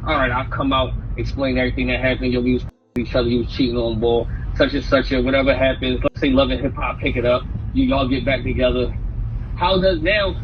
all right, I'll come out, explain everything that happened. Yo, we was each other, you was cheating on ball, such and such, and whatever happens. Let's say Love and Hip Hop pick it up. Y'all get back together. How does now?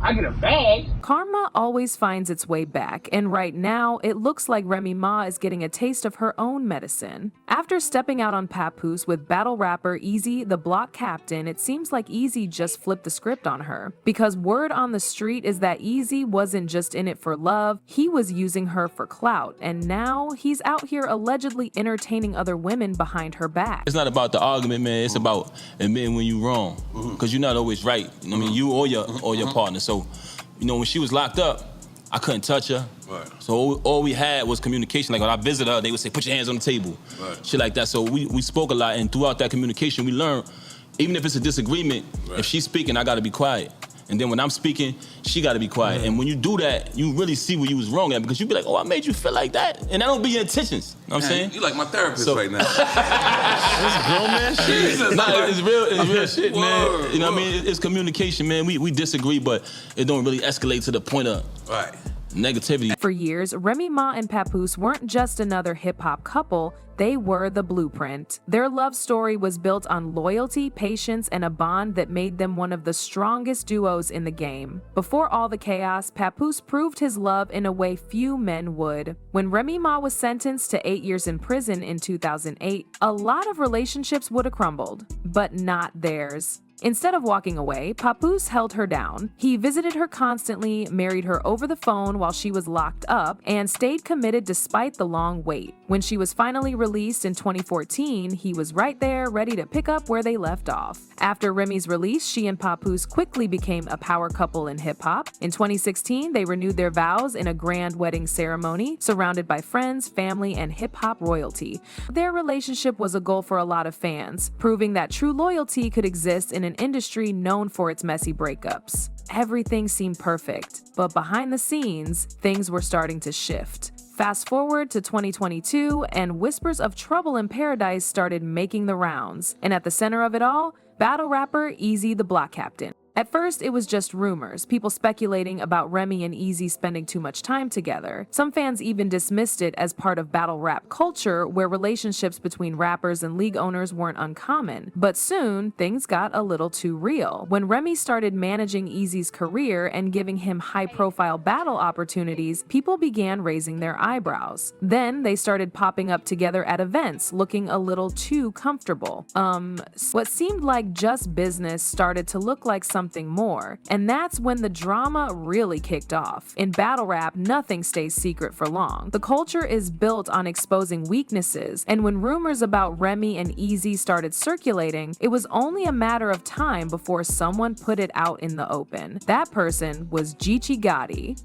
I get a bag. Karma always finds its way back, and right now, it looks like Remy Ma is getting a taste of her own medicine. After stepping out on Papoose with battle rapper Eazy, the block captain, it seems like Eazy just flipped the script on her. Because word on the street is that Eazy wasn't just in it for love, he was using her for clout, and now he's out here allegedly entertaining other women behind her back. It's not about the argument, man. It's about admitting when you're wrong, because you're not always right. I mean, you or your partner. So, you know, when she was locked up, I couldn't touch her. Right. So all we had was communication. Like when I visited her, they would say, put your hands on the table. Right. Shit like that. So we spoke a lot, and throughout that communication, we learned, even if it's a disagreement, if she's speaking, I gotta be quiet. And then when I'm speaking, she gotta be quiet. And when you do that, you really see where you was wrong at, because you be like, oh, I made you feel like that. And that don't be your intentions. You know what I'm saying? You like my therapist right now. That's grown man shit. Jesus, nah, it's real shit, man. Word, You know what I mean? It's communication, man. We disagree, but it don't really escalate to the point of negativity. For years, Remy Ma and Papoose weren't just another hip-hop couple, they were the blueprint. Their love story was built on loyalty, patience, and a bond that made them one of the strongest duos in the game. Before all the chaos, Papoose proved his love in a way few men would. When Remy Ma was sentenced to 8 years in prison in 2008, a lot of relationships would have crumbled, but not theirs. Instead of walking away, Papoose held her down. He visited her constantly, married her over the phone while she was locked up, and stayed committed despite the long wait. When she was finally released in 2014, he was right there, ready to pick up where they left off. After Remy's release, she and Papoose quickly became a power couple in hip-hop. In 2016, they renewed their vows in a grand wedding ceremony, surrounded by friends, family, and hip-hop royalty. Their relationship was a goal for a lot of fans, proving that true loyalty could exist in an industry known for its messy breakups. Everything seemed perfect, but behind the scenes, things were starting to shift. Fast forward to 2022, and whispers of trouble in paradise started making the rounds. And at the center of it all, battle rapper Eazy the Block Captain. At first, it was just rumors, people speculating about Remy and Eazy spending too much time together. Some fans even dismissed it as part of battle rap culture, where relationships between rappers and league owners weren't uncommon. But soon, things got a little too real. When Remy started managing Eazy's career and giving him high-profile battle opportunities, people began raising their eyebrows. Then, they started popping up together at events, looking a little too comfortable. What seemed like just business started to look like something more, and that's when the drama really kicked off. In battle rap, nothing stays secret for long. The culture is built on exposing weaknesses, and when rumors about Remy and Eazy started circulating, it was only a matter of time before someone put it out in the open. That person was Geechee Gotti.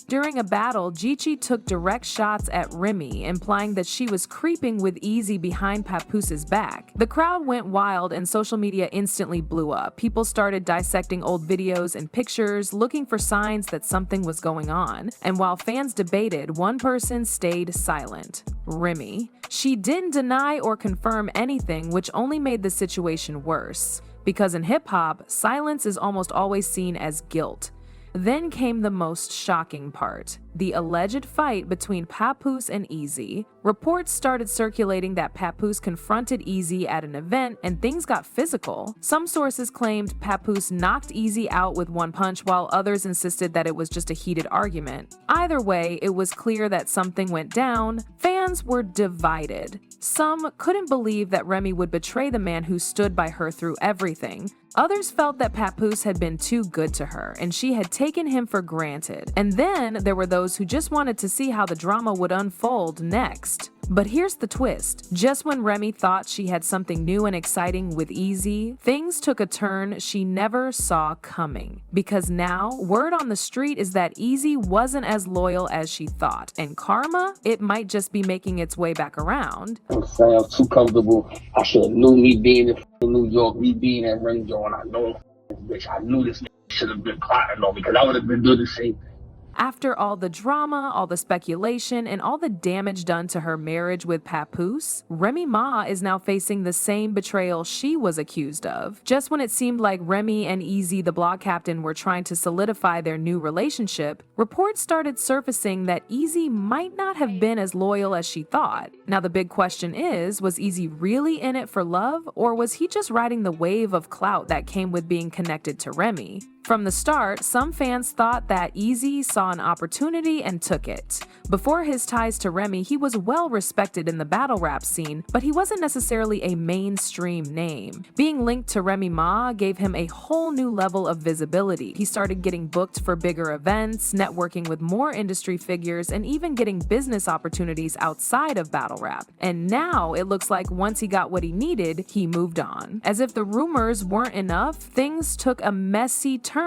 During a battle, Geechee took direct shots at Remy, implying that she was creeping with Eazy behind Papoose's back. The crowd went wild, and social media instantly blew up. People started dissecting old videos and pictures, looking for signs that something was going on. And while fans debated, one person stayed silent: Remy. She didn't deny or confirm anything, which only made the situation worse. Because in hip-hop, silence is almost always seen as guilt. Then came the most shocking part: the alleged fight between Papoose and Eazy. Reports started circulating that Papoose confronted Eazy at an event and things got physical. Some sources claimed Papoose knocked Eazy out with one punch, while others insisted that it was just a heated argument. Either way, it was clear that something went down. Fans were divided. Some couldn't believe that Remy would betray the man who stood by her through everything. Others felt that Papoose had been too good to her, and she had taken him for granted. And then there were those who just wanted to see how the drama would unfold next. But here's the twist. Just when Remy thought she had something new and exciting with Eazy, things took a turn she never saw coming. Because now, word on the street is that Eazy wasn't as loyal as she thought, and karma, it might just be making its way back around. I'm saying I'm too comfortable. I should have knew me being in New York, me being at Remy, and I know this bitch. I knew this should have been plotting on me, because I would have been doing the same thing. After all the drama, all the speculation, and all the damage done to her marriage with Papoose, Remy Ma is now facing the same betrayal she was accused of. Just when it seemed like Remy and Eazy, the blog captain, were trying to solidify their new relationship, reports started surfacing that Eazy might not have been as loyal as she thought. Now the big question is, was Eazy really in it for love, or was he just riding the wave of clout that came with being connected to Remy? From the start, some fans thought that Eazy saw an opportunity and took it. Before his ties to Remy, he was well respected in the battle rap scene, but he wasn't necessarily a mainstream name. Being linked to Remy Ma gave him a whole new level of visibility. He started getting booked for bigger events, networking with more industry figures, and even getting business opportunities outside of battle rap. And now it looks like once he got what he needed, he moved on. As if the rumors weren't enough, things took a messy turn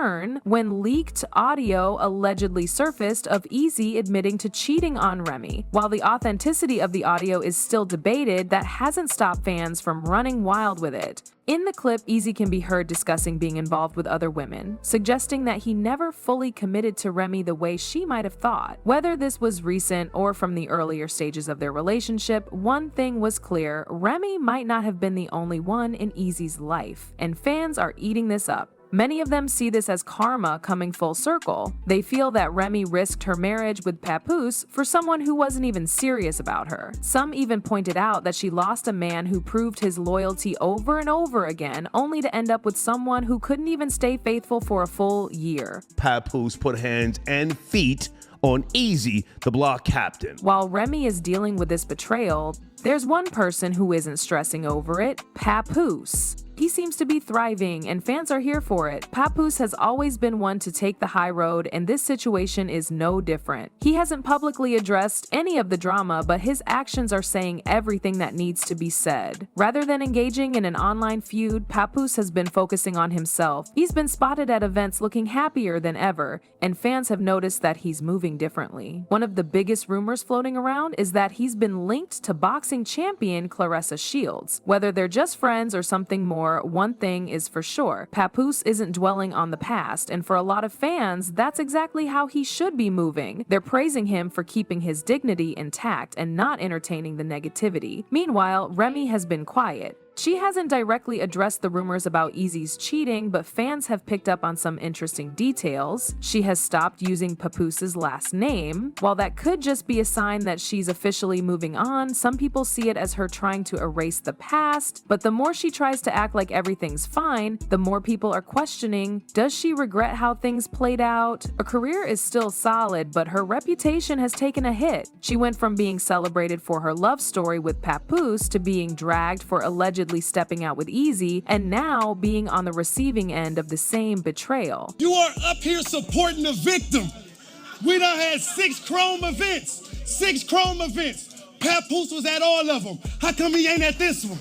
when leaked audio allegedly surfaced of Eazy admitting to cheating on Remy. While the authenticity of the audio is still debated, that hasn't stopped fans from running wild with it. In the clip, Eazy can be heard discussing being involved with other women, suggesting that he never fully committed to Remy the way she might have thought. Whether this was recent or from the earlier stages of their relationship, one thing was clear: Remy might not have been the only one in Eazy's life, and fans are eating this up. Many of them see this as karma coming full circle. They feel that Remy risked her marriage with Papoose for someone who wasn't even serious about her. Some even pointed out that she lost a man who proved his loyalty over and over again, only to end up with someone who couldn't even stay faithful for a full year. Papoose put hands and feet on Eazy, the blog captain. While Remy is dealing with this betrayal, there's one person who isn't stressing over it: Papoose. He seems to be thriving, and fans are here for it. Papoose has always been one to take the high road, and this situation is no different. He hasn't publicly addressed any of the drama, but his actions are saying everything that needs to be said. Rather than engaging in an online feud, Papoose has been focusing on himself. He's been spotted at events looking happier than ever, and fans have noticed that he's moving differently. One of the biggest rumors floating around is that he's been linked to boxing champion Claressa Shields. Whether they're just friends or something more, one thing is for sure: Papoose isn't dwelling on the past, and for a lot of fans, that's exactly how he should be moving. They're praising him for keeping his dignity intact and not entertaining the negativity. Meanwhile, Remy has been quiet. She hasn't directly addressed the rumors about Eazy's cheating, but fans have picked up on some interesting details. She has stopped using Papoose's last name. While that could just be a sign that she's officially moving on, some people see it as her trying to erase the past. But the more she tries to act like everything's fine, the more people are questioning, does she regret how things played out? Her career is still solid, but her reputation has taken a hit. She went from being celebrated for her love story with Papoose to being dragged for allegedly stepping out with Eazy, and now being on the receiving end of the same betrayal. You are up here supporting the victim. We done had 6 Chrome events. 6 Chrome events. Papoose was at all of them. How come he ain't at this one?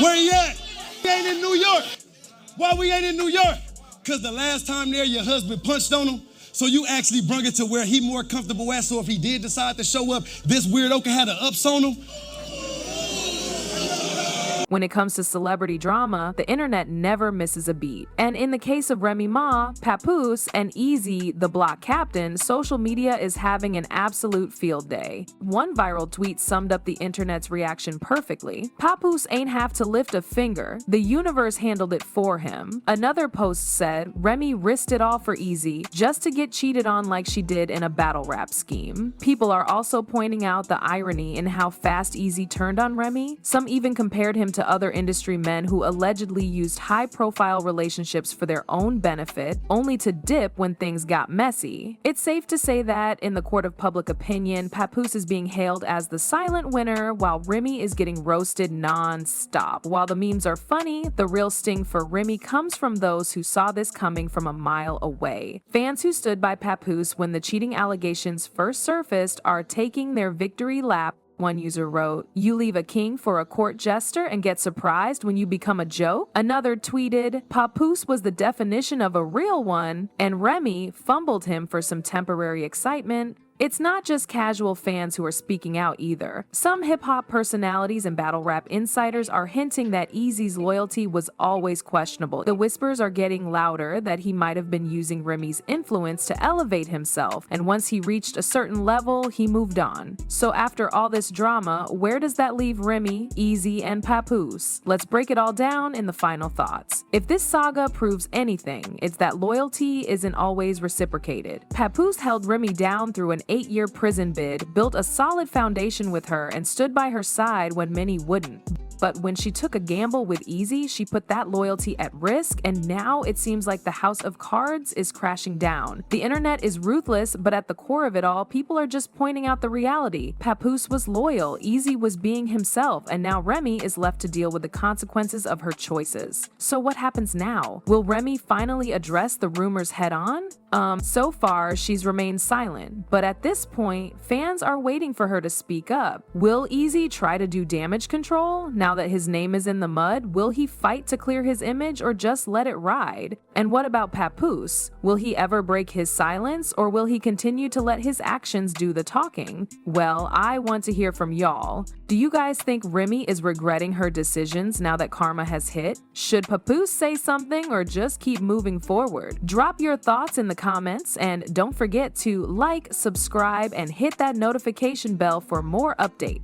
Where he at? He ain't in New York. Why we ain't in New York? Because the last time there, your husband punched on him. So you actually brung it to where he more comfortable at, so if he did decide to show up, this weirdo can have the ups on him. When it comes to celebrity drama, the internet never misses a beat. And in the case of Remy Ma, Papoose, and Eazy, the block captain, social media is having an absolute field day. One viral tweet summed up the internet's reaction perfectly. Papoose ain't have to lift a finger. The universe handled it for him. Another post said, Remy risked it all for Eazy just to get cheated on like she did in a battle rap scheme. People are also pointing out the irony in how fast Eazy turned on Remy. Some even compared him to other industry men who allegedly used high-profile relationships for their own benefit, only to dip when things got messy. It's safe to say that, in the court of public opinion, Papoose is being hailed as the silent winner, while Remy is getting roasted non-stop. While the memes are funny, the real sting for Remy comes from those who saw this coming from a mile away. Fans who stood by Papoose when the cheating allegations first surfaced are taking their victory lap. One user wrote, "You leave a king for a court jester and get surprised when you become a joke?" Another tweeted, "Papoose was the definition of a real one, and Remy fumbled him for some temporary excitement." It's not just casual fans who are speaking out either. Some hip-hop personalities and battle rap insiders are hinting that Eazy's loyalty was always questionable. The whispers are getting louder that he might have been using Remy's influence to elevate himself, and once he reached a certain level, he moved on. So after all this drama, where does that leave Remy, Eazy, and Papoose? Let's break it all down in the final thoughts. If this saga proves anything, it's that loyalty isn't always reciprocated. Papoose held Remy down through an 8-year prison bid, built a solid foundation with her, and stood by her side when many wouldn't. But when she took a gamble with Eazy, she put that loyalty at risk, and now it seems like the house of cards is crashing down. The internet is ruthless, but at the core of it all, people are just pointing out the reality. Papoose was loyal, Eazy was being himself, and now Remy is left to deal with the consequences of her choices. So what happens now? Will Remy finally address the rumors head on? So far, she's remained silent, but at this point, fans are waiting for her to speak up. Will Eazy try to do damage control? Now that his name is in the mud, will he fight to clear his image or just let it ride? And what about Papoose? Will he ever break his silence, or will he continue to let his actions do the talking? Well, I want to hear from y'all. Do you guys think Remy is regretting her decisions now that karma has hit? Should Papoose say something or just keep moving forward? Drop your thoughts in the comments, and don't forget to like, subscribe, and hit that notification bell for more updates.